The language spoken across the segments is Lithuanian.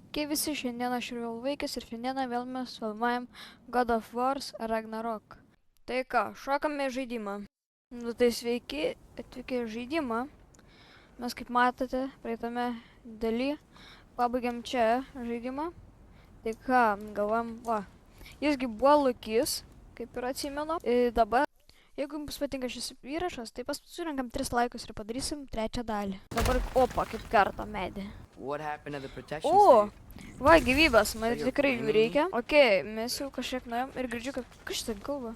Kai visi šiandieną aš ir vėl vaikis ir šiandieną vėl mes filmuojam God of War Ragnarok. Tai ką, šokame į žaidimą. Nu tai sveiki, atvykę į žaidimą. Mes kaip matote, praeitame daly pabaigėm čia žaidimą. Tai ką, galvam, va. Jisgi buvo Lukis, kaip ir atsimenu. Ir dabar, jeigu jums patinka šis įrašas, tai surinkam 3 laikus ir padarysim 3 dalį. Dabar, opa, kaip kartą medį. O, va, gyvybės, man tikrai jų reikia. Okei, mes jau kažkiek nuėjom ir girdžiu, kad kažkas ten kalba.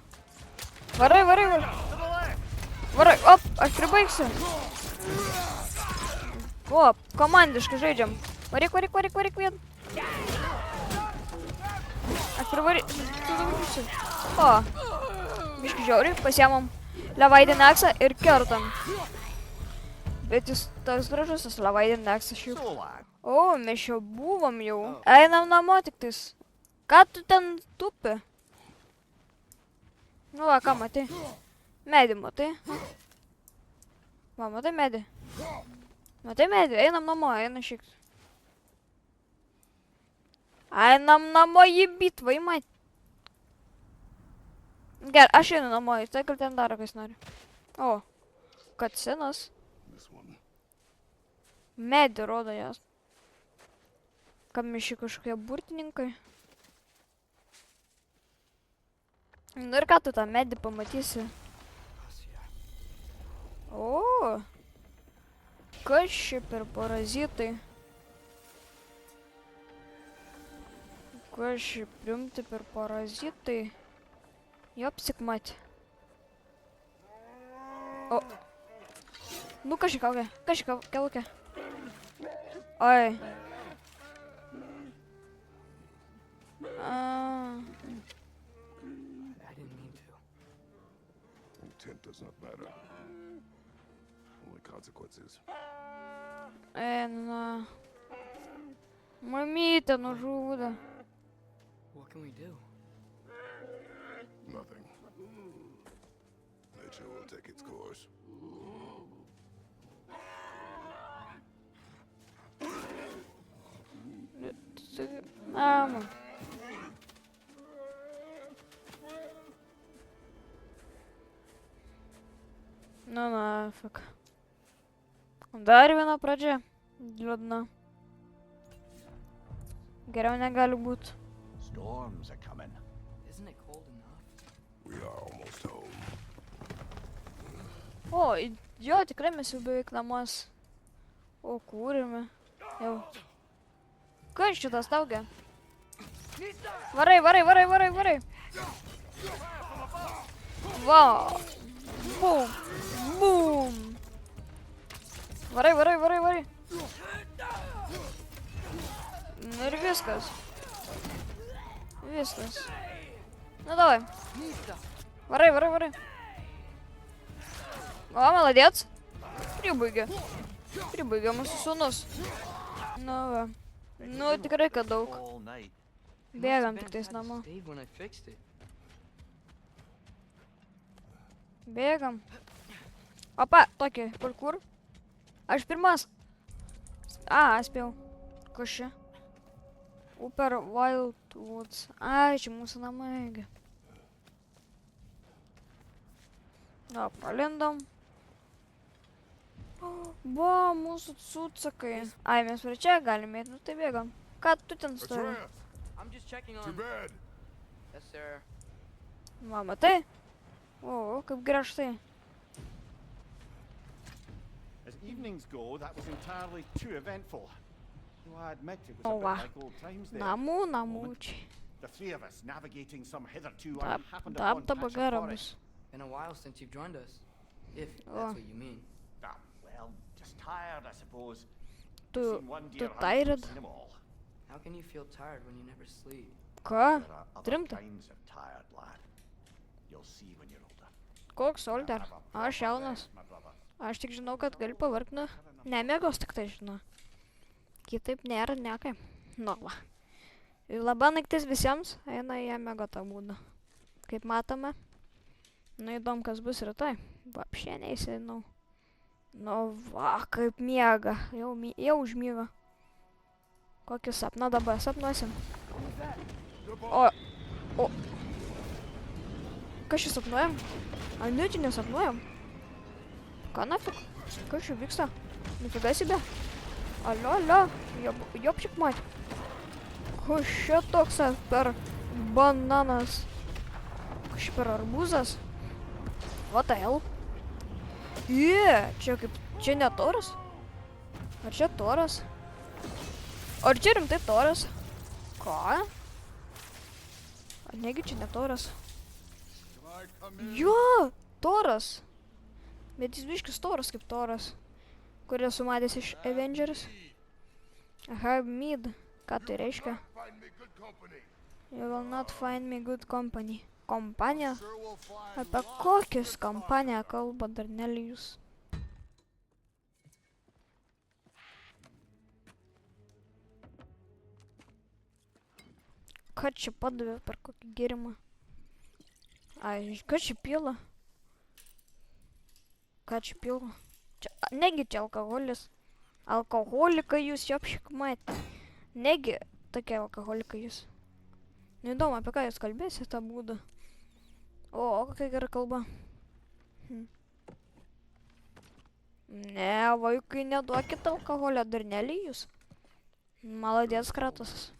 Varai, varai, varai. Varai, op, aš pribaigsiu. O, komandiškai žaidžiam. Varyk, varyk, varyk, varyk vien. Aš pribaigsiu. O, biški žiauriai, pasiemam Levaidin Aksą ir kertam. Bet jis toks gražus, tas Levaidin Aksas šiaip. O, mes jau buvom jau. Einam namo tik tais. Ką tu ten tupi? Nu va, ką matai? Medį matai? Va, matai medį? Matai medį? Einam namo, einam šiek. Einam namo į bitvą, į mat. Gerai, aš einu namo, ir tai gal ten daro, kas nori. O, kad senas. Medį rodo jas. Kam iš kažkokie burtininkai. Nu ir ką tu tą medį pamatysi? O, kas čia per parazitai? Kas čia priimti per parazitai? Jopsik mat. O. Nu kažkaukė, kažkaukė. Oi. Intent does not matter. Only consequences. Na. Mamytė nužudo. What can we do? Nothing. Nature will take its course. Man. Nu, nafik. Dar viena pradžia. Liūdna. Geriau negali būt. Storms are coming. Isn't it cold enough? We are almost home. O, jo, tikrai mes jau beveik namuos. O, kūrime. Jau. Kas šitas taugia? Varai, varai, varai, varai, varai. Va. Bum. Bum. Varai, varai, varai, varai. Nu ir viskas. Viskas. Nu davai. Varai, varai, varai. O, молодец. Pribaigė. Pribaigė mūsų sūnus. Nu va. Nu tikrai, kad daug. All night. Bėgam tik tais namo. Bėgam. Opa, tokį, kur? Aš pirmas. A, spėjau. Kas čia? Upper Wildwoods. Ai, čia mūsų namai. Na, pralindom. Va, mūsų cucakai. Ai, mes prie čia galime eiti, nu tai bėgam. Ką tu ten stovi? I'm just checking Too on. bad. Yes, sir. Va, matai? O, kaip griežtai. As evenings go, that was entirely too eventful. Though I admit it was Oh, a bit wow. like old times there. Namų čia. The three of us navigating some hitherto Tap, unhappened tap, upon tap, patch of gera forest. bus. Been a while since you've joined us. If Oh. that's what you mean. Ah, well, just tired, I suppose. Tu, Seen one tu deer hunt, tired? seen 'em all. How can you feel tired when you never sleep? Ką? There are other Rimta? kinds of tired, lad. You'll see when you're older. Koks Older? Have a Aš proper jaunas. rest, my brother. Aš tik žinau, kad gali pavargti nuo nemėgos, tik tai žinau. Kitaip nėra niekaip. Nu va. Ir laba naktis visiems, eina į mėgotą būdą. Kaip matome. Nu įdomu, kas bus rytoj. Vapšė neįsinau. Nu va, kaip miega. Jau užmyga. Kokį sapną dabar sapnuosim? O. Ką čia sapnuojam? A, ne, čia nesapnuojam. Ką nafik? Kas čia vyksta? Nifiga себе. Alio. Jopšik mat. Kas čia toks per bananas? Kas čia per arbūzas? What the hell? Čia kaip... Čia ne toras? Ar čia toras? Ar čia rimtai toras? Ką? Ar negi čia ne toras? Jo, toras. Bet jis biškis toras kaip toras, kurį esu matęs iš Avengers. Have mead. Ką tai reiškia? You will not find me good company. Kompanija? Apie kokius kompaniją kalba Darnelijus? Ką čia padavė per kokį gėrimą? Ai, ką čia pila? Ką čia pila? Negi čia alkoholis. Alkoholikai jūs jopšik matė. Negi tokie alkoholikai jūs. Neįdomu, apie ką jūs kalbėsite tą būdą. O, kokia gera kalba. Ne, vaikai, neduokit alkoholio, Darnelijus. Maladės Kratosas.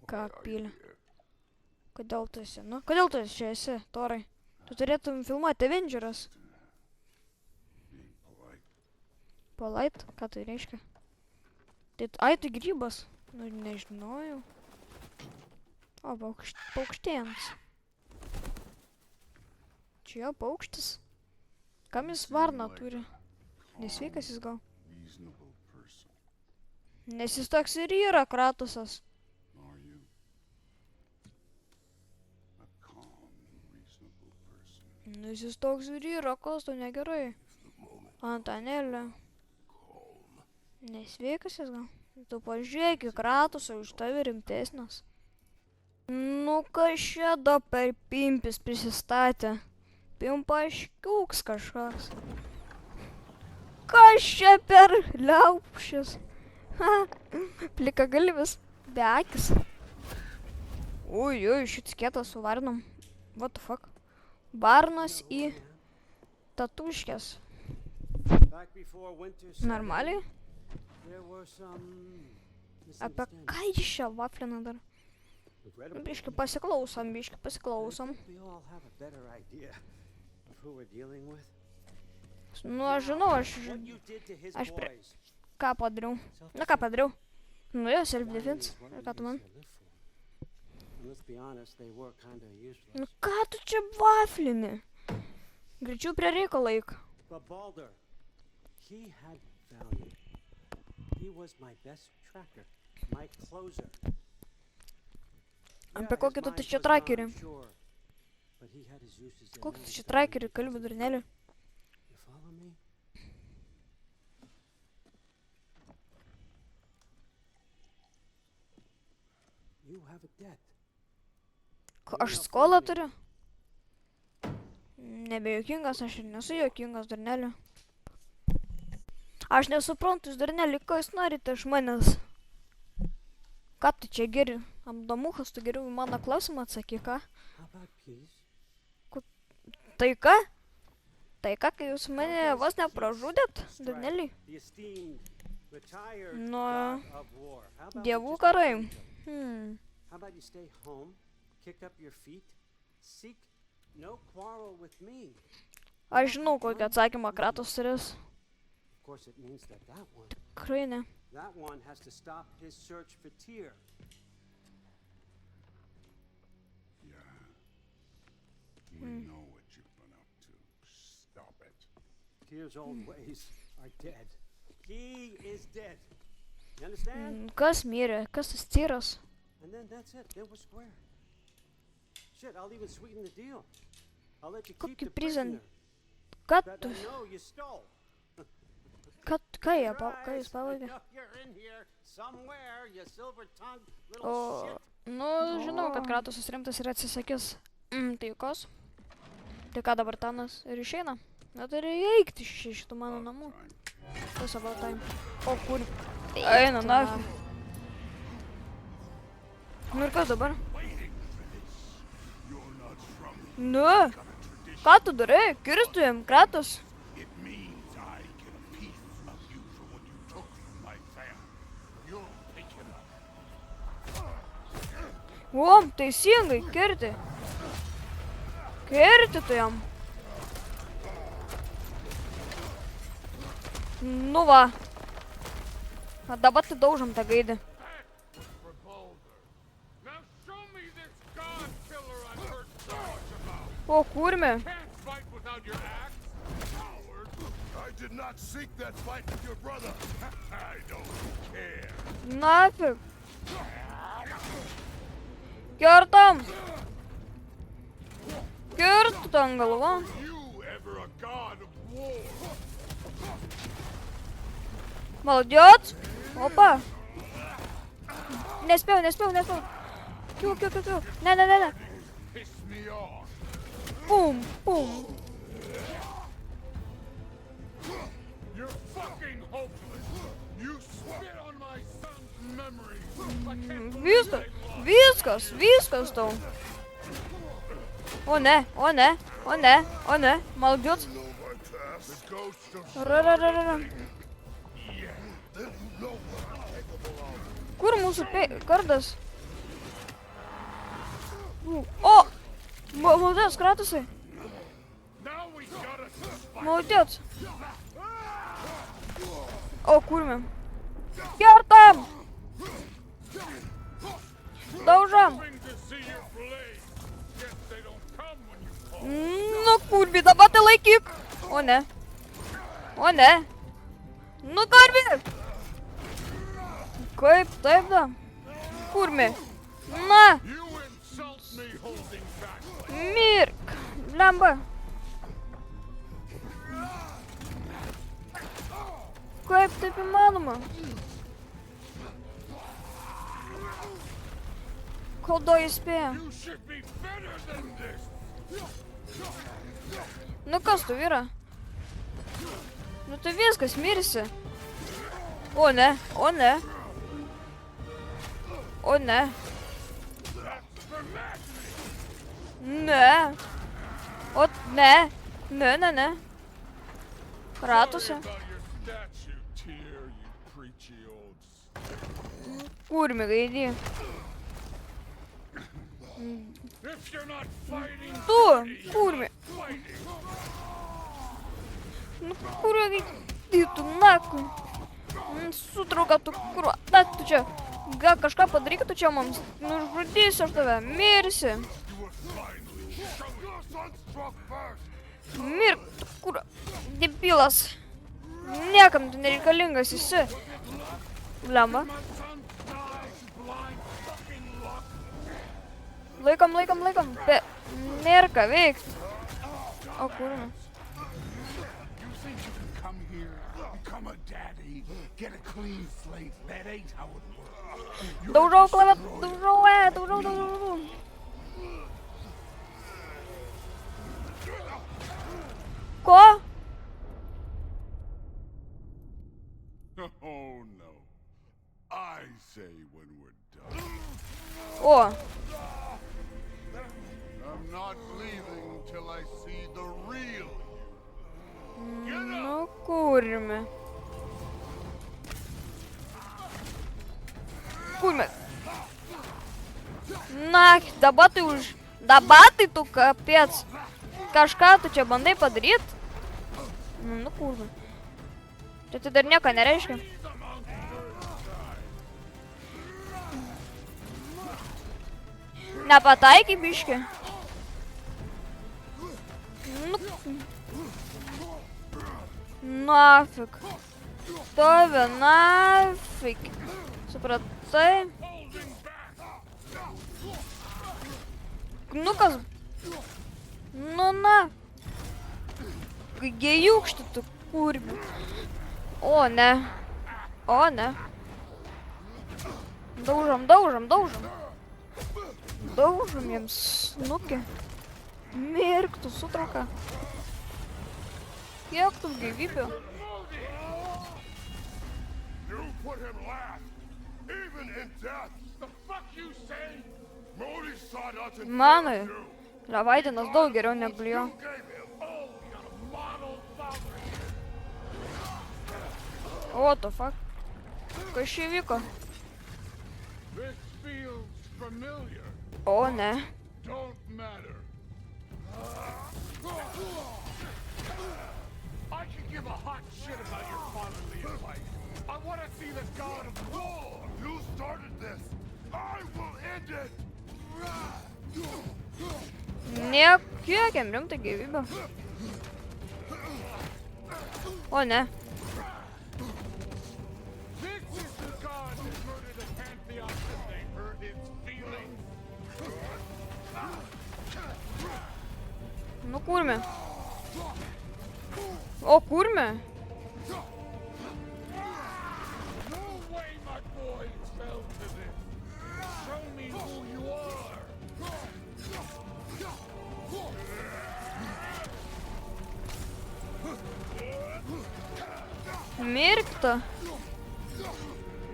Ką pylė? Kodėl tu esi? Nu, kodėl tu čia esi, Torai? Tu turėtum filmuoti Avengeras. Polite? Ką tai reiškia? Ai, tai grybas. Nu, nežinojau. O, paukštėns. Čia jo paukštis. Kam jis varną turi? Nesveikas jis gal? Nes jis toks ir yra Kratosas. Nes jis toks ir yra, kas to negerai. Antanėlė. Nesveikas jis gal? Tu pažiūrėk į Kratosą, už tave rimtesnis. Nu, kas čia da per pimpis prisistatė? Pimpaškiuks kažkas. Kas čia per liaupšis? Plika galvis, be akis. Ui, šits kietas su varnom. What the fuck? Varnos į tatuškės. Normaliai? Apie ką jis čia vaflina dar? Biški pasiklausom. Nu, aš žinau, ką padariau. Nu, ką padariau? Nu, jau self-defense. Ir ką tu man? Nu, ką tu čia vaflini? Greičiau prie reiko laik. Apie kokį tu čia trakerį? Kokį tu čia trakerį kalbi, Darneli? Aš skolą turiu? Nebejokingas, aš ir nesu jokingas, Darneli. Aš nesuprantu, Darneli, ko jūs norite iš manęs? Ką tu čia geri? Amdamuchas, tu geriau į mano klausimą atsakyk, ką? Taika? Taika, kai jūs mane vos nepražudėt, Darneli? Nuo dievų karai. Aš žinau, kokį atsakymą Kratos turės. Tikrai ne. Kas mirė? Kas tas tyras? Kokį prizą? Ką tu? Ką jūs pavogė? O, nu, žinau, kad Kratosas rimtas ir atsisakys taikos. Tai ką dabar Tanas ir išeina? Na, tai reikia eikti iš šitų mano namų. Tas about time. O, kur? Eina, nafi. Nu ir kas dabar? Nu, ką tu darai? Kirstų jam kratos. It means I get a piece of you for what you took from my family. You'll pick it up. Om, teisingai, kirti. Kirti tu jam. Nu va. A dabar tai daužom tą gaidę. For Baldur. Now show me this god killer I've heard so much about. O, kurmi. Can't fight without your axe. Coward. I did not seek that fight with your brother. I don't care. Nafig. Kertam. Kirtu ten galva. You ever a god of war? Молодец. Опа. Nespėjau. Kiu. Ne. Piss me off. Pum. You're fucking hopeless. You spit on my son's memory. I can't believe Viskas tau. O ne. Молодец. know my past. The ghost of Ra. Kur mūsų kardas? O! Молодец, Кратосai. now we gotta fight. Молодец. O, kurmi. Kertam. Daužam. Hoping to see your blade. Guess they don't come when you call. Nu, kurmi, dabar tai laikyk. O ne. Nu, karvi. Kaip taip da? Kurmi. Na, You insult me holding back. mirk. Lemba. Kaip taip įmanoma? Kol do įspėja. You should be better than this. Nu kas tu yra? Nu tai viskas, mirsi. O ne. Ne. O ne. Kratosi. About your statue, Tyr, you preachy old. Kurmi gaidį. If you're not fighting, Tu, kurmi. fighting. Nu kurio gaidį tu, nakui. Sutrauka tu, kurva. Na, tu čia. Gal kažką padaryk, tu čia mums. Nužudysiu aš tave. Mirsi. You were finally shown. Your son struck first. Mirk, tu kurva. Debilas. Niekam tu nereikalingas esi. Lemba. My son dies blind fucking luck. Laikom. Nėra ką veikti. O kurva. You think you can come here, become a daddy, get a clean slate? That ain't how it works. Daužau klavę, daužau. Ko? Oh no. I say when we're done. O, I'm not leaving till I see the real you. Get up! nu kurmi. Na, dabar tai tu kapėc. Kažką tu čia bandai padaryt? Nu kurmi. Tai dar nieko nereiškia. Nepataikai biški. Nu. Nafik. Tove, nafik. Supratai? Nu kas? Nu na. Gėjūkšti tu kurbi. O ne. Daužom. Daužom jiems snukį. Mirk, tu sutrauka. Kiek tu gyvybių? You put him last, even in death. The fuck you say? Modi saw nothing. Manui, Levaidinas daug geriau negu jo. You gave him. Oh, you got a model father. What the fuck? Kas čia įvyko? This feels familiar. O, ne. Don't matter. I can give a hot shit about your fatherly advice. I want to see the god of war. You started this. I will end it. Kiek jam rimta gyvybė. O, ne. This is the god that murdered the pantheon because they hurt his feelings. Nu, kurme. O, kurme. No way my boys fell to this. Show me who you are. Mirkta.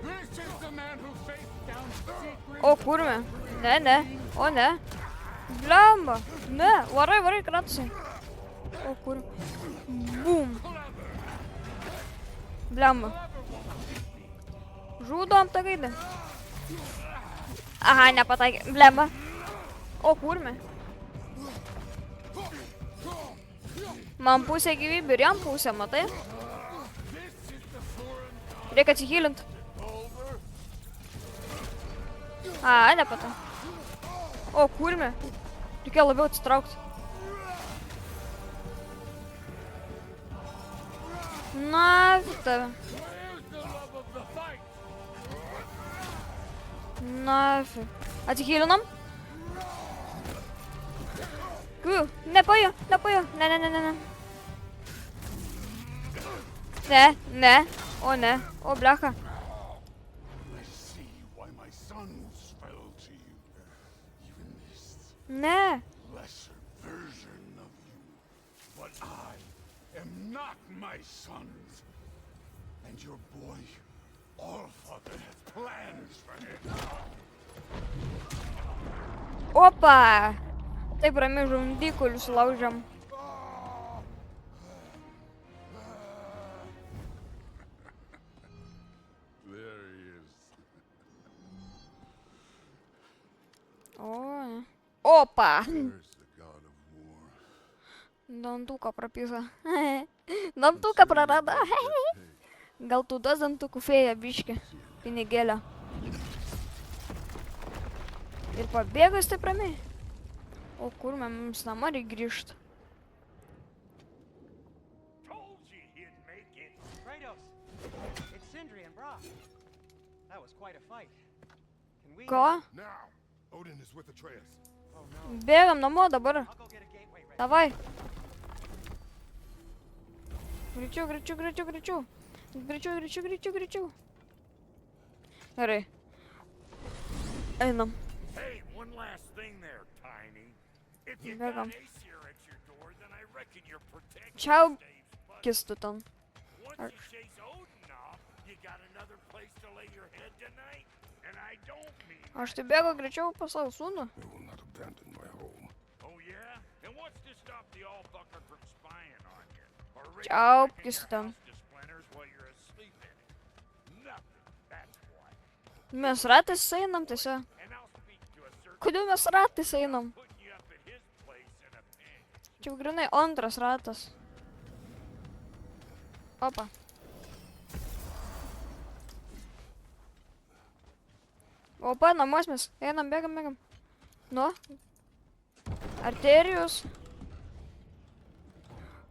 This is the man who faced down secret. O, kurme. Ne. O, ne. Blemba. Ne. Varai, kratusai. O, kur. Bum. Blemba. Žudom tą gaidą. Aha, nepataikė. Blemba. O, kurme. Man pusė gyvybė ir jam pusė, matai? Reikia atsihylint. A, nepata. O, kurme. Reikia labiau atsitraukti. Na, tave. Na, atsihylinam. Nepaėjo. Ne. Ne. O, ne. O, blecha. I see why my sons fell to you. Even this Ne. lesser version of you. But I am not my sons. And your boy, Allfather, has plans for him. Opa. Taip ramiai žandikaulius laužiam. There he is. O. Opa. There's the god of war. Dantuką prapisa. Dantuką prarado. Gal tu duos dantukų fėja biškį. Pinigėlę. Ir pabėgo jis taip ramiai. O kur mums namo reikia grįžti? Told you he'd make it. Kratos, it's Sindri and Brock. That was quite a fight. Can we? Ko? Now, Odin is with Atreus. Oh no. Bėgam namo dabar. I'll go get a gateway ready. Davai. Greičiau. Gerai. Einam. Hey, one last thing there, Tiny. If you Bėgam. got Aesir at your door, then I reckon your protection Čiau, stays put. kistu ten. Once you chase Odin off, you got another place to lay your head tonight. And I don't mean. Aš tai bėgu greičiau pas savo sūnų. I will not abandon my home. Oh yeah? And what's to stop the Allfucker from spying on you? Or Ciao, breaking kiss your them. house to splinters while you're asleep in it? Nothing. That's why. Mes ratais einam tiesiog. And I'll speak to a certain Kodėl mes ratais einam? putting you up at his place in a pinch. Čia jau grinai antras ratas. Opa. Opa, namuos mes. Einam, bėgam. Nu. Arterijus.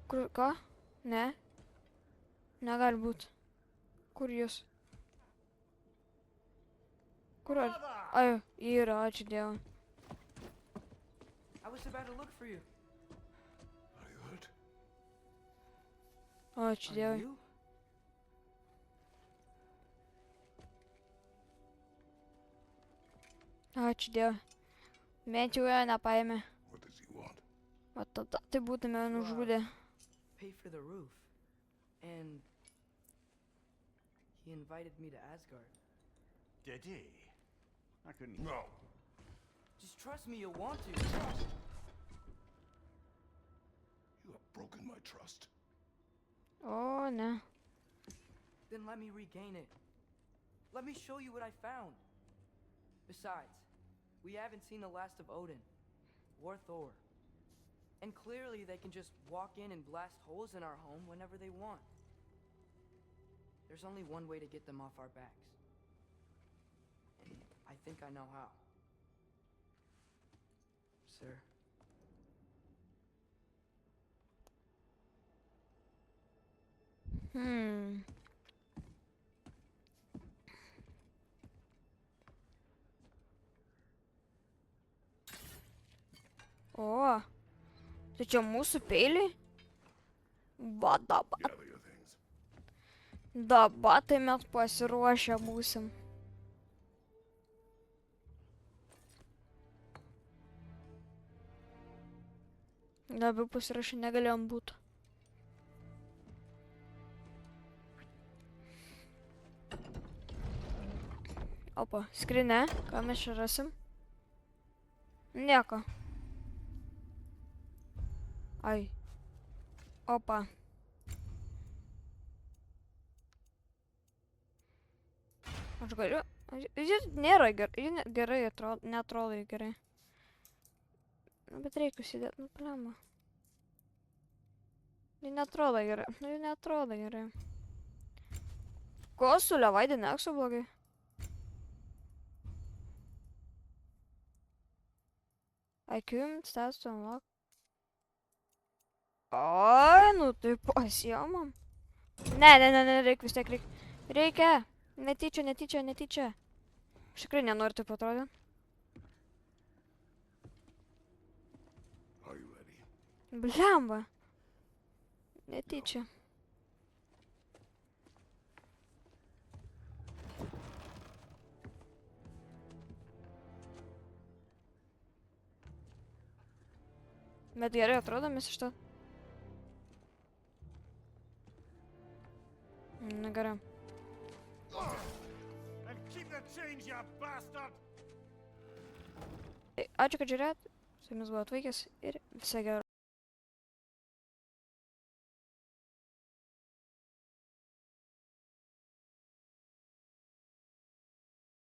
Kur, ką? Ne. Negali būt. Kur jūs? Kur ar... Ai, yra, ačiū Dievui. I was about to look for you. Are you hurt? Ačiū Are Dievui. you? Ačiū Dievui. Bent jau jo nepaėmė. What does he want? O tada tai būtume nužudę. Pay for the roof. And He invited me to Asgard. Did he? I couldn't. No. Just trust me, you'll want to. You have broken my trust. O ne. Then let me regain it. Let me show you what I found. Besides, we haven't seen the last of Odin or Thor. And clearly they can just walk in and blast holes in our home whenever they want. There's only one way to get them off our backs. And I think I know how. Sir. O. Tai čia mūsų peiliai? Va dabar. Gather your things. Dabar tai mes pasiruošę būsim. Labiau pasirašę negalėjom būt. Opa, skrinė. Ką mes čia rasim? Nieko. Ai. Opa. Aš galiu... Jis nėra gerai, gerai atrodo, neatrodo gerai. Nu, bet reikia užsidėti, nu, plema. Jis neatrodo gerai, nu, jis neatrodo gerai. Ko su Levaidė neksu blogai? IQ, stats to unlock. Oi, nu tai pasiemam. Ne, reikia vis tiek, reikia. Netyčia. Aš tikrai nenoriu taip atrodyti. Are you ready? Blemba. Netyčia. Bet gerai atrodo mes iš to. Na gerai. And keep the change, you bastard! Ačiū, kad žiūrėjot. Su jumis buvo Atvaikęs ir visai gero.